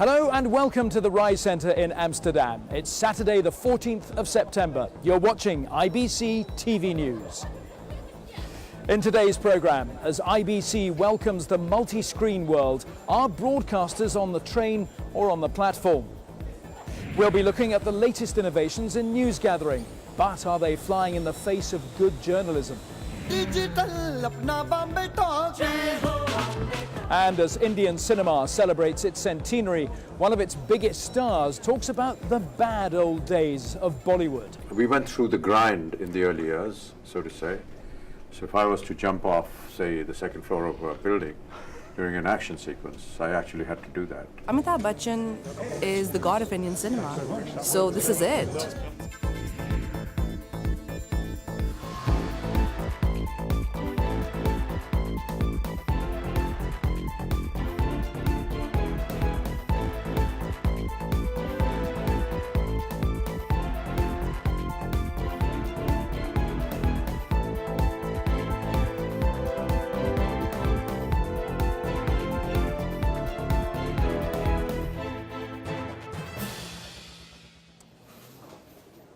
Hello and welcome to the Rise Centre in Amsterdam. It's Saturday the 14th of September. You're watching IBC TV News. In today's programme, as IBC welcomes the multi-screen world, are broadcasters on the train or on the platform? We'll be looking at the latest innovations in news gathering, but are they flying in the face of good journalism? And as Indian cinema celebrates its centenary, one of its biggest stars talks about the bad old days of Bollywood. We went through the grind in the early years, so to say. So if I was to jump off, say, the second floor of a building during an action sequence, I actually had to do that. Amitabh Bachchan is the god of Indian cinema, so this is it.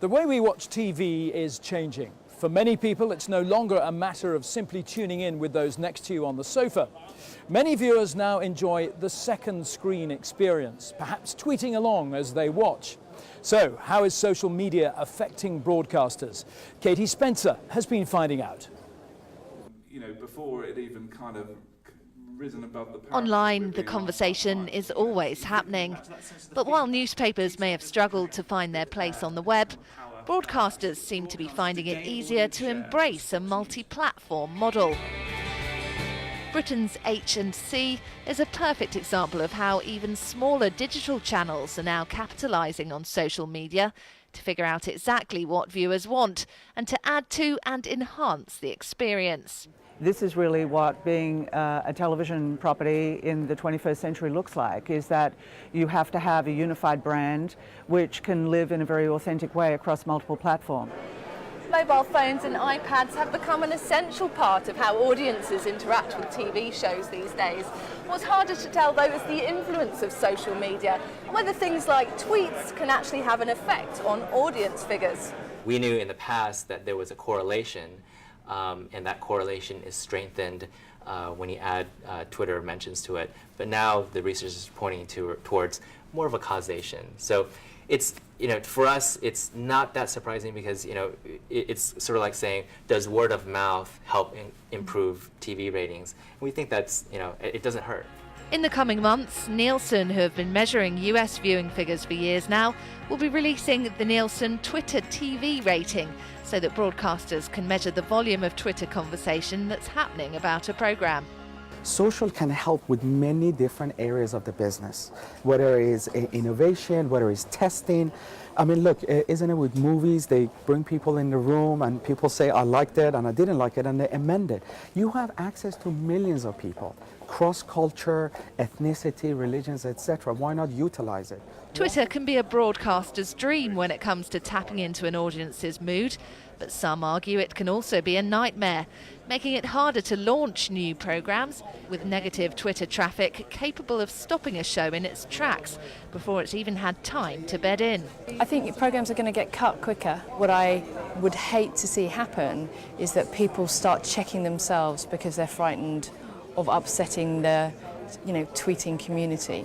The way we watch TV is changing. For many people, it's no longer a matter of simply tuning in with those next to you on the sofa. Many viewers now enjoy the second screen experience, perhaps tweeting along as they watch. So, how is social media affecting broadcasters? Katie Spencer has been finding out. You know, before it even kind of risen above the online, the conversation is always happening. But while newspapers may have struggled to find their place on the web, broadcasters seem to be finding it easier to embrace a multi-platform model. Britain's H&C is a perfect example of how even smaller digital channels are now capitalising on social media to figure out exactly what viewers want and to add to and enhance the experience. This is really what being a television property in the 21st century looks like, is that you have to have a unified brand which can live in a very authentic way across multiple platforms. Mobile phones and iPads have become an essential part of how audiences interact with TV shows these days. What's harder to tell, though, is the influence of social media and whether things like tweets can actually have an effect on audience figures. We knew in the past that there was a correlation, and that correlation is strengthened when you add Twitter mentions to it. But now the research is pointing towards more of a causation. So it's, you know, for us, it's not that surprising because, you know, it's sort of like saying, does word of mouth help improve TV ratings? And we think that's, you know, it doesn't hurt. In the coming months, Nielsen, who have been measuring US viewing figures for years now, will be releasing the Nielsen Twitter TV rating so that broadcasters can measure the volume of Twitter conversation that's happening about a programme. Social can help with many different areas of the business, whether it's innovation, whether it's testing. I mean, look, isn't it with movies, they bring people in the room and people say, I liked it and I didn't like it, and they amend it. You have access to millions of people, cross-culture, ethnicity, religions, etc. Why not utilize it? Twitter can be a broadcaster's dream when it comes to tapping into an audience's mood, but some argue it can also be a nightmare, making it harder to launch new programmes with negative Twitter traffic capable of stopping a show in its tracks before it's even had time to bed in. I think programmes are going to get cut quicker. What I would hate to see happen is that people start checking themselves because they're frightened of upsetting the, tweeting community.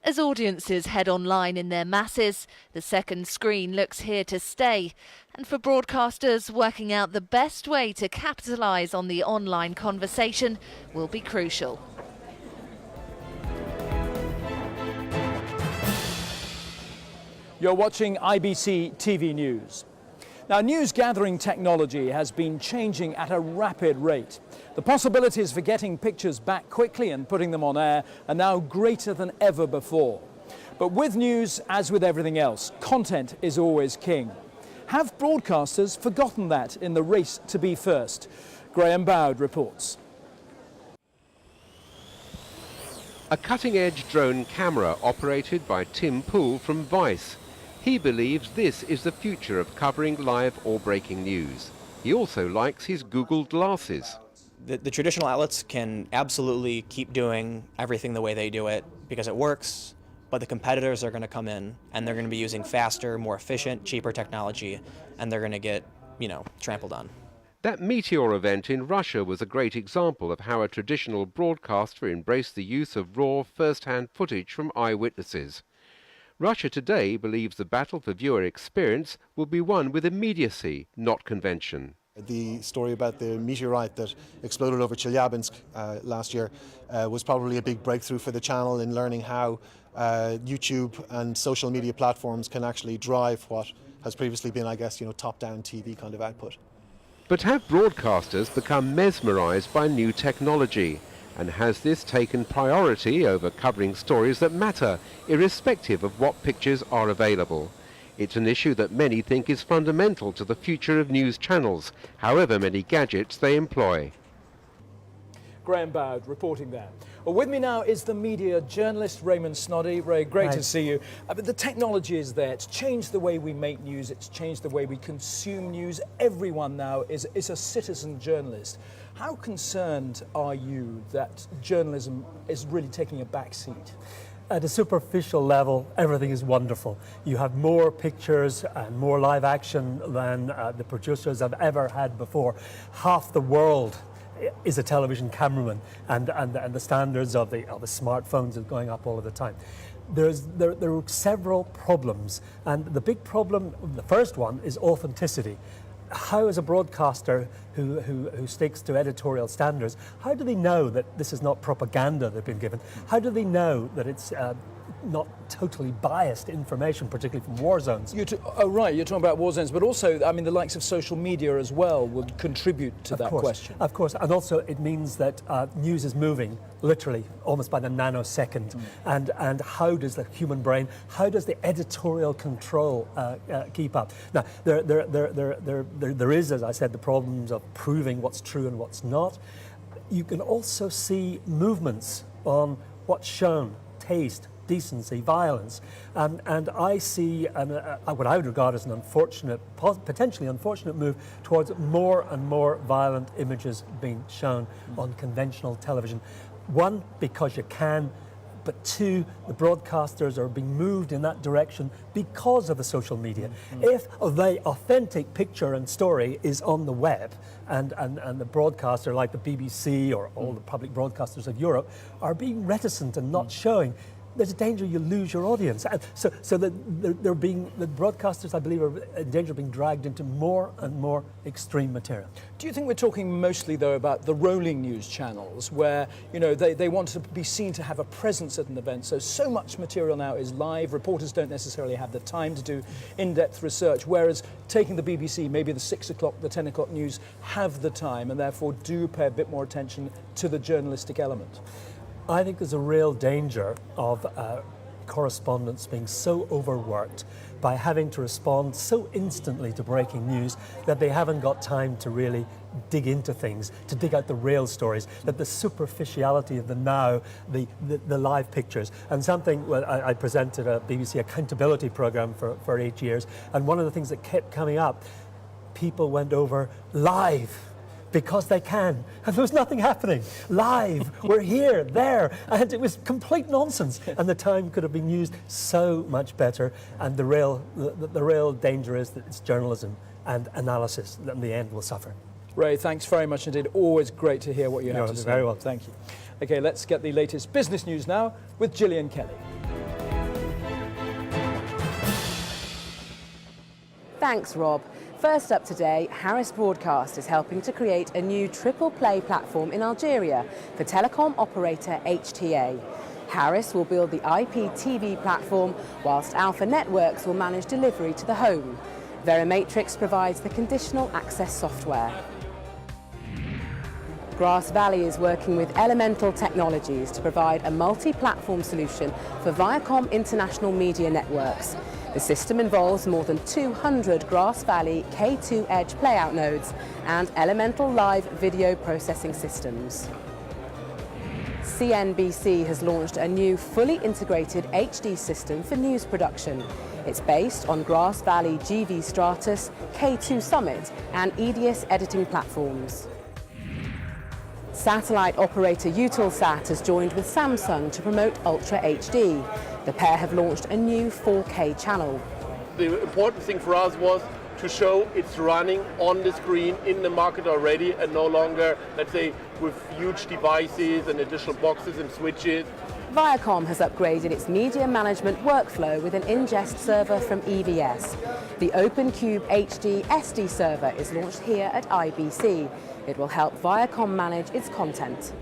As audiences head online in their masses, the second screen looks here to stay. And for broadcasters, working out the best way to capitalise on the online conversation will be crucial. You're watching IBC TV News. Now, news gathering technology has been changing at a rapid rate. The possibilities for getting pictures back quickly and putting them on air are now greater than ever before. But with news, as with everything else, content is always king. Have broadcasters forgotten that in the race to be first? Graham Bowd reports. A cutting-edge drone camera operated by Tim Poole from Vice. He believes this is the future of covering live or breaking news. He also likes his Google glasses. The traditional outlets can absolutely keep doing everything the way they do it because it works, but the competitors are going to come in and they're going to be using faster, more efficient, cheaper technology, and they're going to get, trampled on. That Meteor event in Russia was a great example of how a traditional broadcaster embraced the use of raw, first-hand footage from eyewitnesses. Russia today believes the battle for viewer experience will be won with immediacy, not convention. The story about the meteorite that exploded over Chelyabinsk last year was probably a big breakthrough for the channel in learning how YouTube and social media platforms can actually drive what has previously been, I guess, top-down TV kind of output. But have broadcasters become mesmerized by new technology? And has this taken priority over covering stories that matter, irrespective of what pictures are available? It's an issue that many think is fundamental to the future of news channels, however many gadgets they employ. Graham Bowd reporting there. Well, with me now is the media journalist Raymond Snoddy. Ray, great to see you. But the technology is there. It's changed the way we make news. It's changed the way we consume news. Everyone now is a citizen journalist. How concerned are you that journalism is really taking a back seat? At a superficial level, everything is wonderful. You have more pictures and more live action than the producers have ever had before. Half the world is a television cameraman, and the standards of the smartphones are going up all of the time. There are several problems, and the big problem, the first one, is authenticity. How is a broadcaster who sticks to editorial standards, how do they know that this is not propaganda they've been given? How do they know that it's not totally biased information, particularly from war zones? Right, you're talking about war zones, but also, I mean, the likes of social media as well would contribute to that question. Of course, and also it means that news is moving literally almost by the nanosecond. And how does the human brain, how does the editorial control keep up? Now, there is, as I said, the problems of proving what's true and what's not. You can also see movements on what's shown, taste, decency, violence, and I see what I would regard as an unfortunate, potentially unfortunate move towards more and more violent images being shown on conventional television. One, because you can, but two, the broadcasters are being moved in that direction because of the social media. If the authentic picture and story is on the web, and the broadcaster like the BBC or all the public broadcasters of Europe are being reticent and not showing, there's a danger you lose your audience. So the broadcasters, I believe, are in danger of being dragged into more and more extreme material. Do you think we're talking mostly, though, about the rolling news channels where, they want to be seen to have a presence at an event? So much material now is live. Reporters don't necessarily have the time to do in-depth research, whereas taking the BBC, maybe the 6 o'clock, the 10 o'clock news, have the time and therefore do pay a bit more attention to the journalistic element. I think there's a real danger of correspondents being so overworked by having to respond so instantly to breaking news that they haven't got time to really dig into things, to dig out the real stories, that the superficiality of the now, the live pictures. And something, well, I presented a BBC accountability program for 8 years, and one of the things that kept coming up, people went over live, because they can, and there was nothing happening. Live, we're here, there, and it was complete nonsense. And the time could have been used so much better. And the real danger is that it's journalism and analysis that in the end will suffer. Ray, thanks very much indeed. Always great to hear what you have to say. Very well. Thank you. Okay, let's get the latest business news now with Gillian Kelly. Thanks, Rob. First up today, Harris Broadcast is helping to create a new triple play platform in Algeria for telecom operator HTA. Harris will build the IPTV platform, whilst Alpha Networks will manage delivery to the home. Verimatrix provides the conditional access software. Grass Valley is working with Elemental Technologies to provide a multi-platform solution for Viacom International Media Networks. The system involves more than 200 Grass Valley K2 Edge playout nodes and Elemental Live video processing systems. CNBC has launched a new fully integrated HD system for news production. It's based on Grass Valley GV Stratus, K2 Summit and EDS editing platforms. Satellite operator Eutelsat has joined with Samsung to promote Ultra HD. The pair have launched a new 4K channel. The important thing for us was to show it's running on the screen in the market already and no longer, let's say, with huge devices and additional boxes and switches. Viacom has upgraded its media management workflow with an ingest server from EVS. The OpenCube HD SD server is launched here at IBC. It will help Viacom manage its content.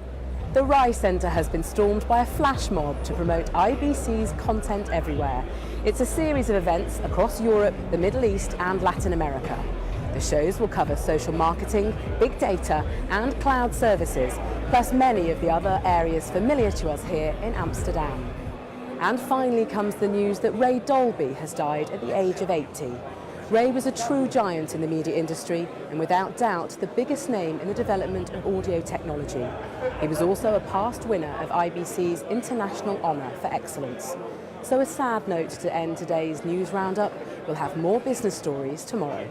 The Rai Centre has been stormed by a flash mob to promote IBC's Content Everywhere. It's a series of events across Europe, the Middle East and Latin America. The shows will cover social marketing, big data and cloud services, plus many of the other areas familiar to us here in Amsterdam. And finally comes the news that Ray Dolby has died at the age of 80. Ray was a true giant in the media industry and without doubt the biggest name in the development of audio technology. He was also a past winner of IBC's International Honour for Excellence. So a sad note to end today's news roundup. We'll have more business stories tomorrow.